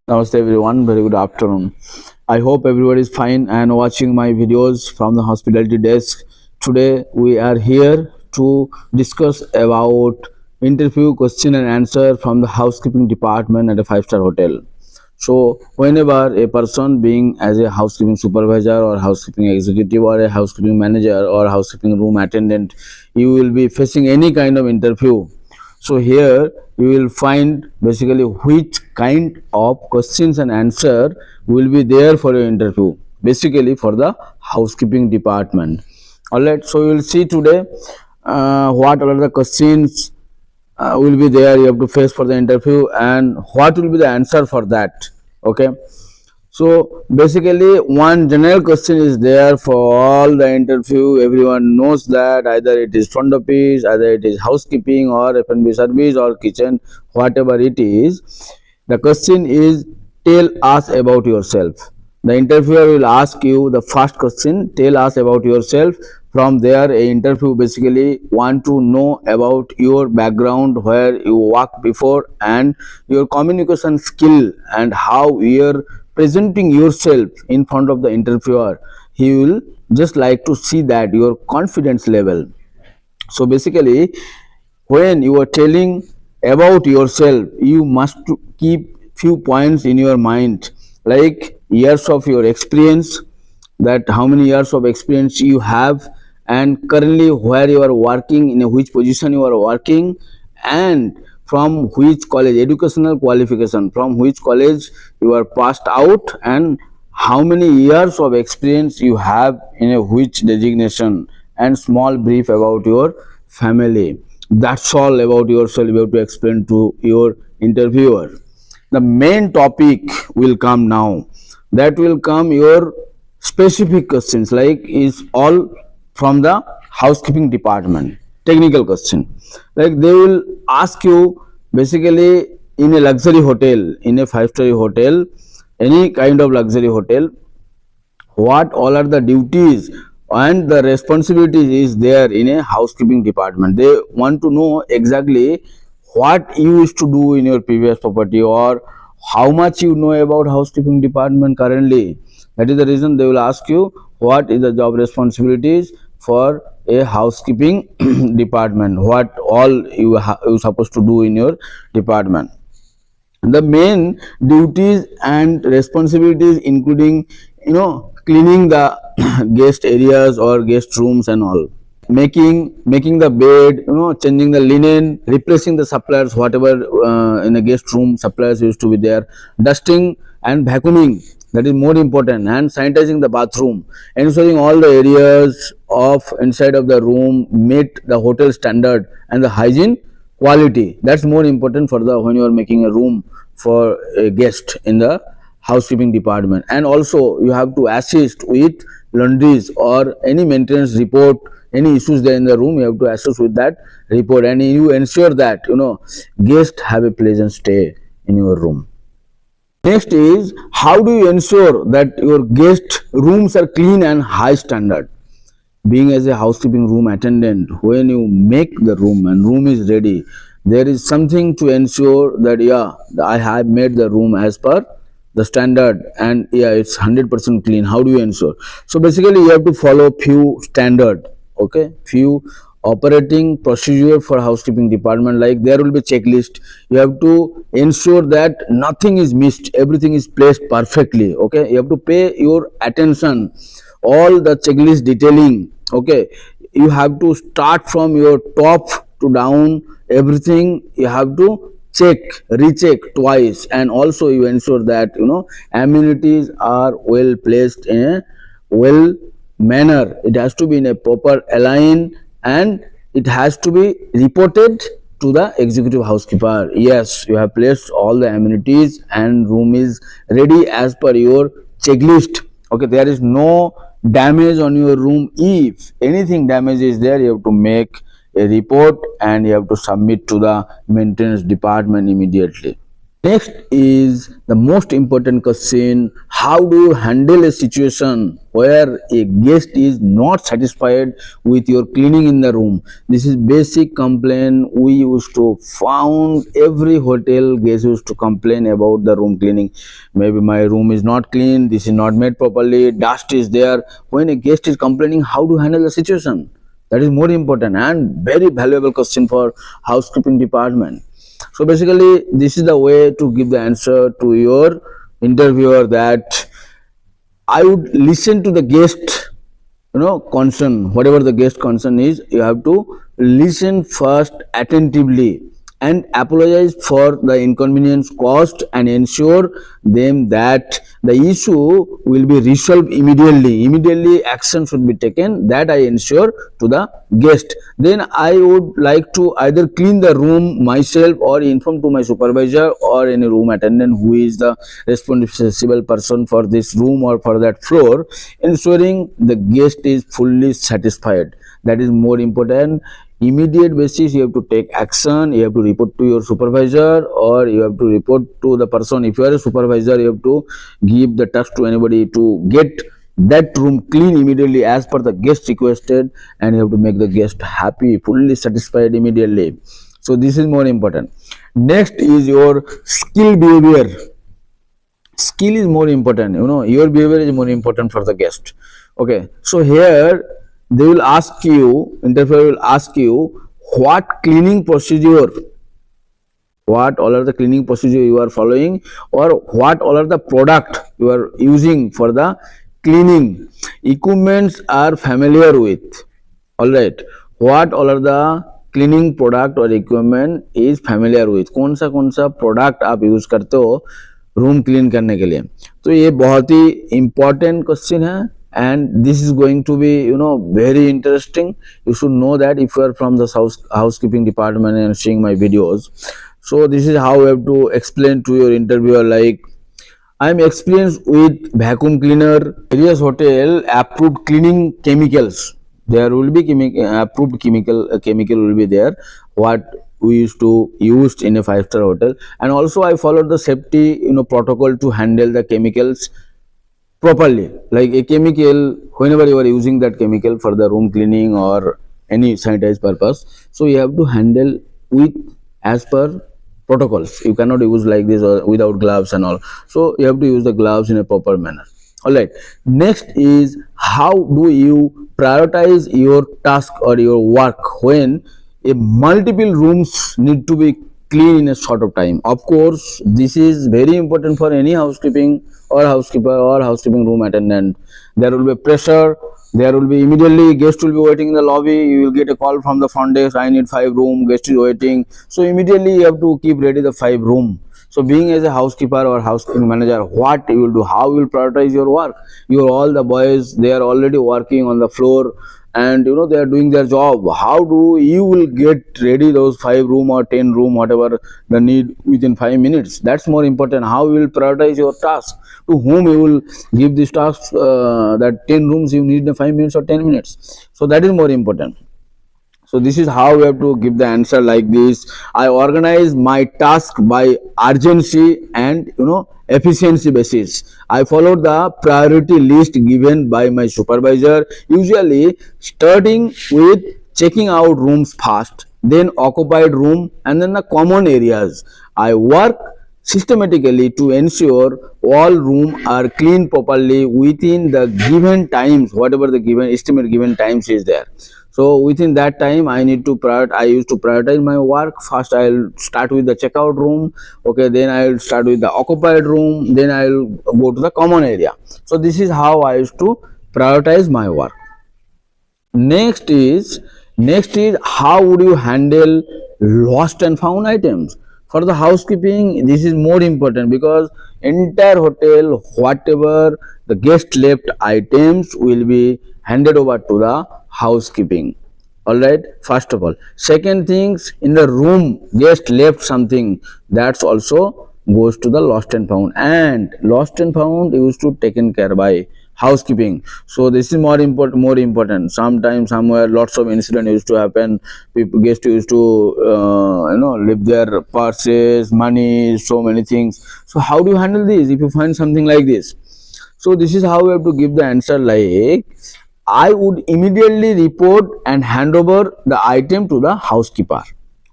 Namaste everyone, very good afternoon. I hope everybody is fine and watching my videos from the hospitality desk. Today we are here to discuss about interview question and answer from the housekeeping department at a five-star hotel. So whenever a person being as a housekeeping supervisor or housekeeping executive or a housekeeping manager or housekeeping room attendant, you will be facing any kind of interview. So here you will find basically which kind of questions and answer will be there for your interview, basically for the housekeeping department. All right, so you will see today what are the questions will be there you have to face for the interview and what will be the answer for that. Okay, so basically one general question is there for all the interview. Everyone knows that either it is front office, either it is housekeeping or F&B service or kitchen, whatever it is. The question is, tell us about yourself. The interviewer will ask you the first question, tell us about yourself. From there, a interview basically want to know about your background, where you worked before, and your communication skill and how you're presenting yourself in front of the interviewer. He will just like to see that your confidence level. So basically, when you are telling about yourself, you must keep few points in your mind, like years of your experience, that how many years of experience you have, and currently where you are working, in which position you are working, and from which college, educational qualification, from which college you are passed out, and how many years of experience you have in a which designation, and small brief about your family. That's all about yourself you have to explain to your interviewer. The main topic will come now. That will come your specific questions, like is all from the housekeeping department, technical question. Like they will ask you basically in a luxury hotel, in a five-star hotel, any kind of luxury hotel, what all are the duties and the responsibilities is there in a housekeeping department. They want to know exactly what you used to do in your previous property or how much you know about housekeeping department currently. That is the reason they will ask you what is the job responsibilities for a housekeeping department, what all you supposed to do in your department. The main duties and responsibilities including, cleaning the guest areas or guest rooms and all, making the bed, changing the linen, replacing the suppliers whatever in a guest room suppliers used to be there, dusting and vacuuming, that is more important, and sanitizing the bathroom, ensuring all the areas of inside of the room meet the hotel standard and the hygiene quality. That's more important for the when you are making a room for a guest in the housekeeping department. And also you have to assist with laundries or any maintenance report, any issues there in the room, you have to assist with that report, and you ensure that guests have a pleasant stay in your room. Next is, how do you ensure that your guest rooms are clean and high standard? Being as a housekeeping room attendant, when you make the room and room is ready, there is something to ensure that I have made the room as per the standard and it's 100% clean. How do you ensure? So basically you have to follow few standard, okay, few operating procedure for housekeeping department. Like there will be checklist, you have to ensure that nothing is missed, everything is placed perfectly. Okay, you have to pay your attention all the checklist detailing. Okay, you have to start from your top to down, everything you have to check, recheck twice, and also you ensure that amenities are well placed in a well manner. It has to be in a proper align, and it has to be reported to the executive housekeeper. Yes, you have placed all the amenities and room is ready as per your checklist. Okay, there is no damage on your room. If anything damage is there, you have to make a report and you have to submit to the maintenance department immediately. Next is the most important question: how do you handle a situation where a guest is not satisfied with your cleaning in the room? This is basic complaint we used to found. Every hotel guest used to complain about the room cleaning. Maybe my room is not clean, this is not made properly, dust is there. When a guest is complaining, how to handle the situation? That is more important and very valuable question for housekeeping department. So basically, this is the way to give the answer to your interviewer, that I would listen to the guest, concern, whatever the guest concern is. You have to listen first attentively and apologize for the inconvenience caused and ensure them that the issue will be resolved immediately action should be taken, that I ensure to the guest. Then I would like to either clean the room myself or inform to my supervisor or any room attendant who is the responsible person for this room or for that floor, ensuring the guest is fully satisfied. That is more important. Immediate basis, you have to take action. You have to report to your supervisor or you have to report to the person. If you are a supervisor, you have to give the task to anybody to get that room clean immediately as per the guest requested, and you have to make the guest happy, fully satisfied immediately. So this is more important. Next is your skill behavior. Skill is more important, your behavior is more important for the guest. Okay, so here they will ask you, interviewer will ask you, what cleaning procedure, what all are the cleaning procedure you are following, or what all are the product you are using for the cleaning equipments are familiar with. All right, what all are the cleaning product or equipment is familiar with, कौन सा product आप use करते हो room clean करने के लिए. तो ये बहुत ही इंपॉर्टेंट क्वेश्चन है and this is going to be very interesting. You should know that if you are from the housekeeping department and seeing my videos. So this is how you have to explain to your interviewer, like, I am experienced with vacuum cleaner, various hotel approved cleaning chemicals. There will be approved chemical will be there, what we used to use in a 5-star hotel. And also I followed the safety protocol to handle the chemicals properly. Like a chemical, whenever you are using that chemical for the room cleaning or any sanitized purpose, so you have to handle with as per protocols. You cannot use like this or without gloves and all. So you have to use the gloves in a proper manner. All right, next is, how do you prioritize your task or your work when a multiple rooms need to be clean in a short of time? Of course, this is very important for any housekeeping or housekeeper or housekeeping room attendant. There will be pressure, there will be immediately guest will be waiting in the lobby, you will get a call from the front desk, I need 5 room, guest is waiting. So immediately you have to keep ready the 5 room. So being as a housekeeper or housekeeping manager, what you will do, how you will prioritize your work? All the boys, they are already working on the floor and they are doing their job. How do you will get ready those 5 room or 10 room, whatever the need, within 5 minutes? That's more important. How you will prioritize your task, to whom you will give this task, that 10 rooms you need in 5 minutes or 10 minutes. So that is more important. So this is how we have to give the answer like this. I organize my task by urgency and efficiency basis. I follow the priority list given by my supervisor, usually starting with checking out rooms first, then occupied room, and then the common areas. I work systematically to ensure all rooms are cleaned properly within the given times, whatever the estimate given times is there. So within that time I used to prioritize my work. First I'll start with the checkout room, okay, then I'll start with the occupied room, then I'll go to the common area. So this is how I used to prioritize my work. Next is how would you handle lost and found items? For the housekeeping, this is more important, because entire hotel, whatever the guest left items will be handed over to the housekeeping. All right, first of all. Second things, in the room guest left something, that's also goes to the lost and found, and lost and found used to taken care by housekeeping. So this is more important. Sometimes somewhere lots of incident used to happen. People guests used to leave their purses, money, so many things. So how do you handle this if you find something like this? So this is how we have to give the answer, like I would immediately report and hand over the item to the housekeeper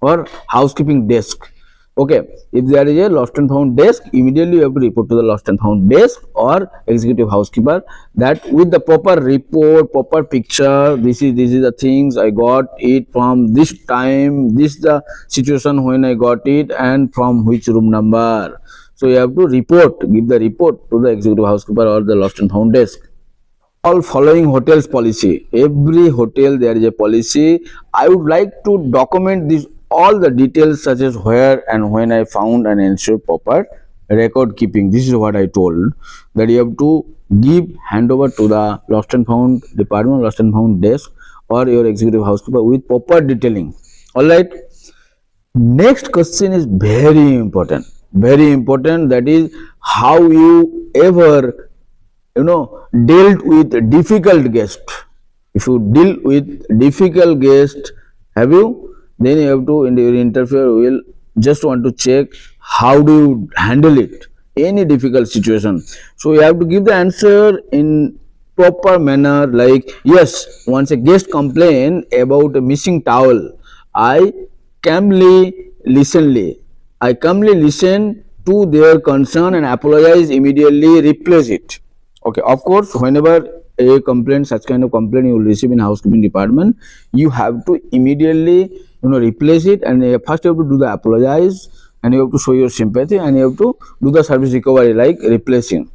or housekeeping desk. Okay, if there is a lost and found desk, immediately you have to report to the lost and found desk or executive housekeeper, that with the proper report, proper picture, this is the things I got it from this time, this the situation when I got it, and from which room number. So you have to report, give the report to the executive housekeeper or the lost and found desk. All following hotels policy. Every hotel there is a policy. I would like to document this all the details, such as where and when I found, and ensure proper record keeping. This is what I told, that you have to give handover to the lost and found department, lost and found desk, or your executive housekeeper with proper detailing. All right. Next question is very important. Very important. That is, how you ever dealt with difficult guest. If you deal with difficult guest, have you, then you have to, in your interview, will just want to check how do you handle it, any difficult situation. So you have to give the answer in proper manner, like yes, once a guest complain about a missing towel, I calmly listen to their concern and apologize immediately, replace it. Okay, of course, whenever a complaint, such kind of complaint you will receive in housekeeping department, you have to immediately replace it, and first you have to do the apologize, and you have to show your sympathy, and you have to do the service recovery, like replacing.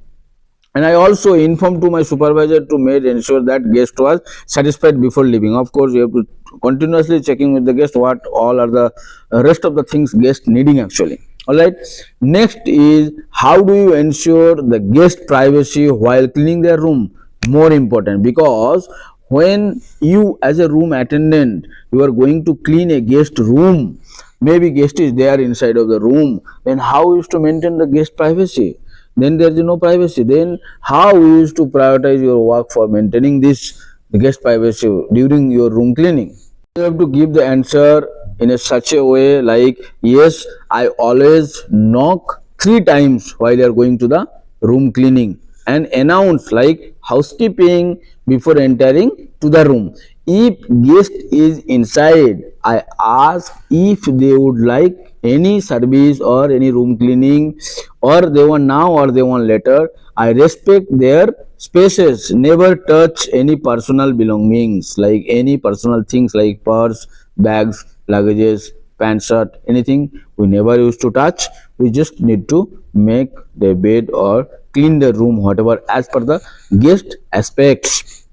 And I also informed to my supervisor to make ensure that guest was satisfied before leaving. Of course, you have to continuously checking with the guest what all are the rest of the things guest needing actually. All right. Next is, how do you ensure the guest privacy while cleaning their room? More important, because when you as a room attendant, you are going to clean a guest room, maybe guest is there inside of the room, then how is to maintain the guest privacy? Then there is no privacy. Then how you used to prioritize your work for maintaining this guest privacy during your room cleaning? You have to give the answer in a such a way, like yes, I always knock 3 times while you are going to the room cleaning, and announce like housekeeping before entering to the room. If guest is inside, I ask if they would like any service or any room cleaning, or they want now or they want later. I respect their spaces, never touch any personal belongings, like any personal things like purse, bags, luggages, pant, shirt, anything we never used to touch. We just need to make the bed or clean the room, whatever as per the guest aspects.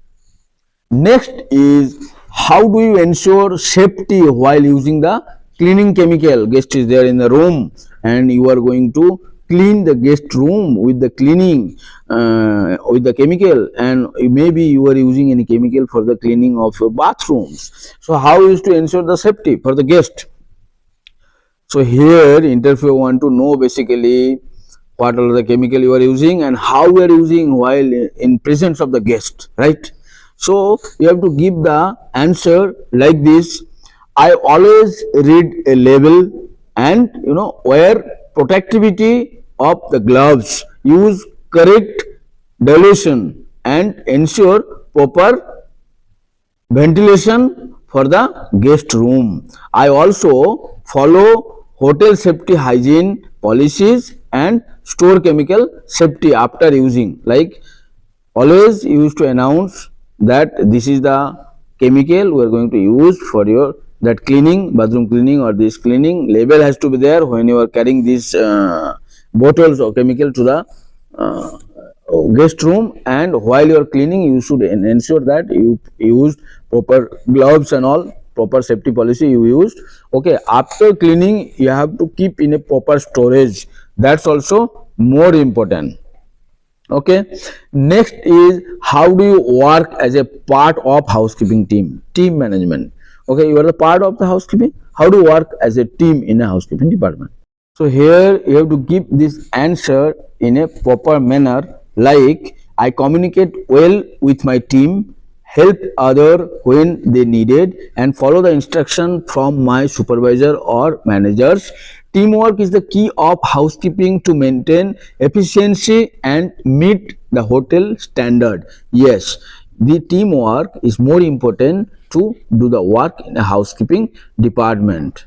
Next is, how do you ensure safety while using the cleaning chemical? Guest is there in the room and you are going to clean the guest room with the cleaning with the chemical, and maybe you are using any chemical for the cleaning of your bathrooms. So how is to ensure the safety for the guest? So here interviewer want to know basically what are the chemical you are using and how you are using while in presence of the guest, right? So you have to give the answer like this. I always read a label and wear protectivity of the gloves, use correct dilution and ensure proper ventilation for the guest room. I also follow hotel safety hygiene policies and store chemical safety after using, like always used to announce that this is the chemical we are going to use for your that cleaning, bathroom cleaning or this cleaning. Label has to be there when you are carrying these bottles of chemical to the guest room, and while you are cleaning you should ensure that you used proper gloves and all proper safety policy you used. Okay, after cleaning you have to keep in a proper storage, that's also more important. Okay, next is, how do you work as a part of housekeeping team management? Okay, you are the part of the housekeeping, how do you work as a team in a housekeeping department? So here you have to give this answer in a proper manner, like I communicate well with my team, help other when they needed, and follow the instruction from my supervisor or managers. Teamwork is the key of housekeeping to maintain efficiency and meet the hotel standard. Yes, the teamwork is more important to do the work in a housekeeping department.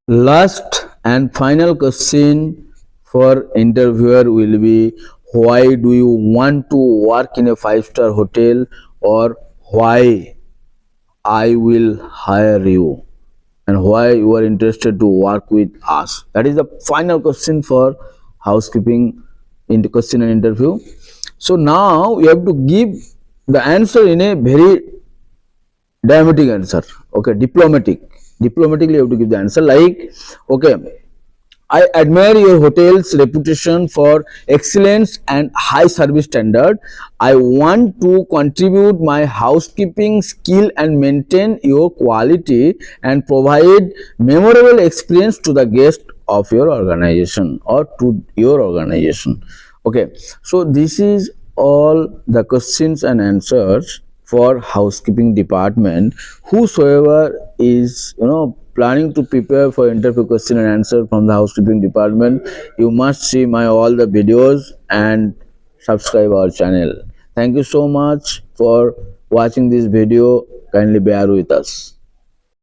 Last and final question for interviewer will be, why do you want to work in a five-star hotel, or why I will hire you, and why you are interested to work with us. That is the final question for housekeeping into question and interview. So now you have to give the answer in a very diplomatic answer. Okay, diplomatically you have to give the answer, like, okay, I admire your hotel's reputation for excellence and high service standard. I want to contribute my housekeeping skill and maintain your quality and provide memorable experience to the guest of your organization or to your organization. Okay, so this is all the questions and answers for housekeeping department. Whosoever is planning to prepare for interview question and answer from the housekeeping department, you must see my all the videos and subscribe our channel. Thank you so much for watching this video. Kindly bear with us.